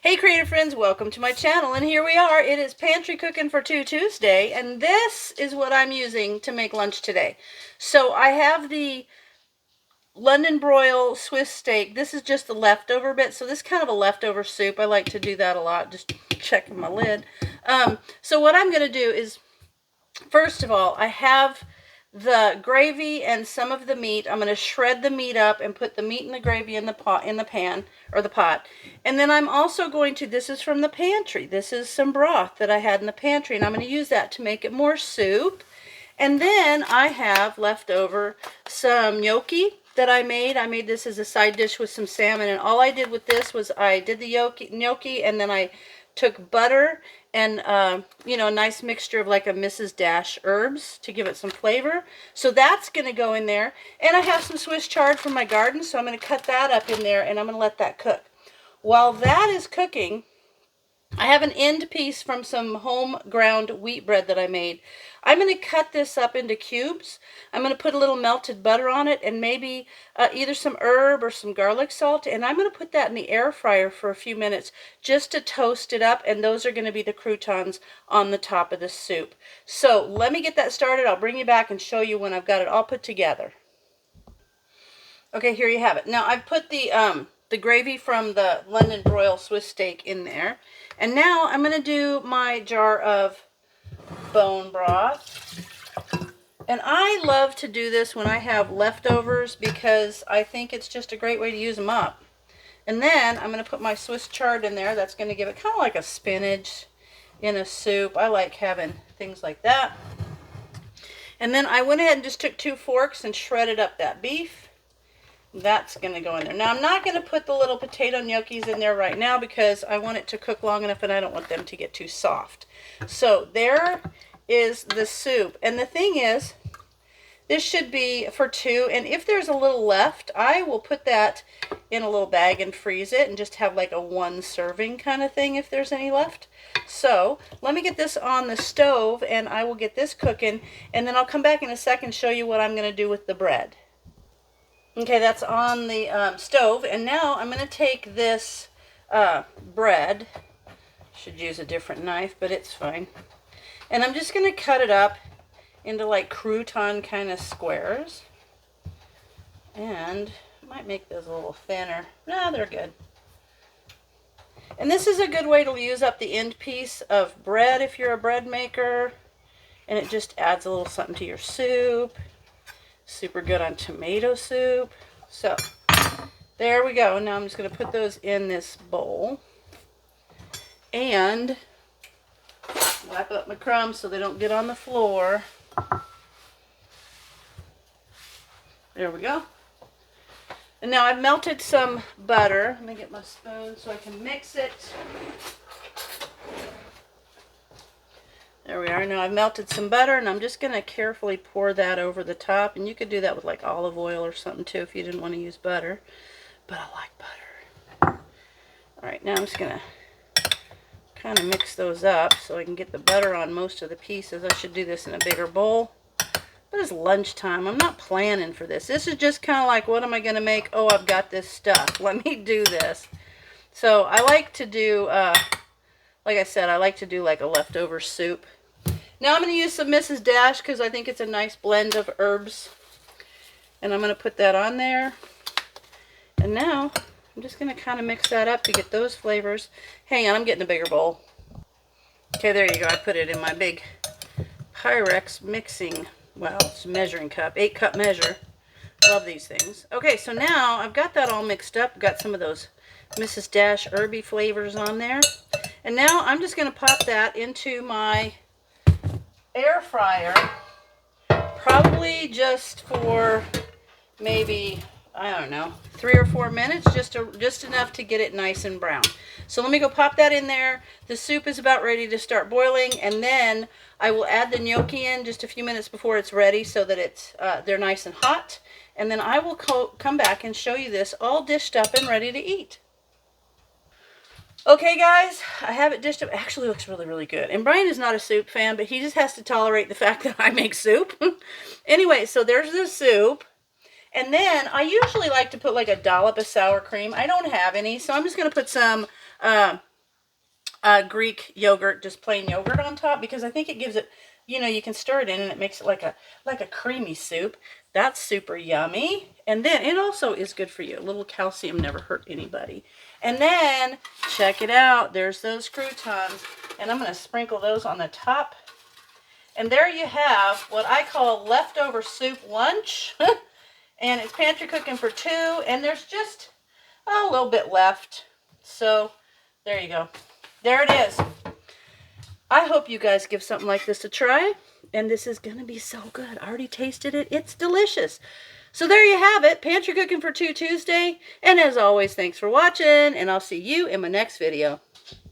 Hey creative friends, welcome to my channel, and here we are. It is Pantry Cooking for Tuesday, and this is what I'm using to make lunch today. So I have the London broil Swiss steak. This is just the leftover bit, so this is kind of a leftover soup. I like to do that a lot, just checking my lid. So what I'm going to do is, first of all, I have the gravy and some of the meat. I'm going to shred the meat up and put the meat and the gravy in the pan or the pot. And then I'm also going to, this is from the pantry. This is some broth that I had in the pantry, and I'm going to use that to make it more soup. And then I have left over some gnocchi that I made. I made this as a side dish with some salmon, and all I did with this was I did the gnocchi and then I took butter and, a nice mixture of like a Mrs. Dash herbs to give it some flavor. So that's going to go in there. And I have some Swiss chard from my garden, so I'm going to cut that up in there and I'm going to let that cook. While that is cooking, I have an end piece from some home ground wheat bread that I made. I'm going to cut this up into cubes. I'm going to put a little melted butter on it and maybe either some herb or some garlic salt. And I'm going to put that in the air fryer for a few minutes just to toast it up. And those are going to be the croutons on the top of the soup. So let me get that started. I'll bring you back and show you when I've got it all put together. Okay, here you have it. Now I've put the gravy from the London broil Swiss steak in there. And now I'm going to do my jar of bone broth. And I love to do this when I have leftovers because I think it's just a great way to use them up. And then I'm going to put my Swiss chard in there. That's going to give it kind of like a spinach in a soup. I like having things like that. And then I went ahead and just took 2 forks and shredded up that beef. That's going to go in there. Now, I'm not going to put the little potato gnocchis in there right now because I want it to cook long enough and I don't want them to get too soft. So there is the soup. And the thing is, this should be for 2. And if there's a little left, I will put that in a little bag and freeze it and just have like a 1 serving kind of thing if there's any left. So let me get this on the stove and I will get this cooking. And then I'll come back in a second and show you what I'm going to do with the bread. Okay, that's on the stove, and now I'm going to take this bread. Should use a different knife, but it's fine. And I'm just going to cut it up into like crouton kind of squares. And I might make those a little thinner. No, they're good. And this is a good way to use up the end piece of bread if you're a bread maker. And it just adds a little something to your soup. Super good on tomato soup. So there we go. Now I'm just going to put those in this bowl and wipe up my crumbs so they don't get on the floor. There we go. And now I've melted some butter. Let me get my spoon so I can mix it. There we are. Now I've melted some butter and I'm just going to carefully pour that over the top. And you could do that with like olive oil or something too if you didn't want to use butter. But I like butter. Alright, now I'm just going to kind of mix those up so I can get the butter on most of the pieces. I should do this in a bigger bowl. But it's lunchtime. I'm not planning for this. This is just kind of like, what am I going to make? Oh, I've got this stuff. Let me do this. So I like to do, like I said, I like to do like a leftover soup. Now I'm going to use some Mrs. Dash because I think it's a nice blend of herbs. And I'm going to put that on there. And now I'm just going to kind of mix that up to get those flavors. Hang on, I'm getting a bigger bowl. Okay, there you go. I put it in my big Pyrex mixing, well, it's a measuring cup, 8-cup measure. Love these things. Okay, so now I've got that all mixed up. Got some of those Mrs. Dash herby flavors on there. And now I'm just going to pop that into my air fryer, probably just for maybe, I don't know, 3 or 4 minutes, just enough to get it nice and brown. So let me go pop that in there. The soup is about ready to start boiling, and then I will add the gnocchi in just a few minutes before it's ready so that it's they're nice and hot. And then I will come back and show you this all dished up and ready to eat. Okay, guys, I have it dished up. Actually, looks really, really good. And Brian is not a soup fan, but he just has to tolerate the fact that I make soup. Anyway, so there's the soup. And then I usually like to put like a dollop of sour cream. I don't have any, so I'm just going to put some Greek yogurt, just plain yogurt on top, because I think it gives it, you know, you can stir it in and it makes it like a creamy soup. That's super yummy. And then it also is good for you. A little calcium never hurt anybody. And then check it out. There's those croutons, and I'm going to sprinkle those on the top. And there you have what I call leftover soup lunch. And it's pantry cooking for two, and there's just a little bit left. So there you go. There it is. I hope you guys give something like this a try. And this is going to be so good. I already tasted it. It's delicious. So there you have it. Pantry Cooking for Two Tuesday. And as always, thanks for watching. And I'll see you in my next video.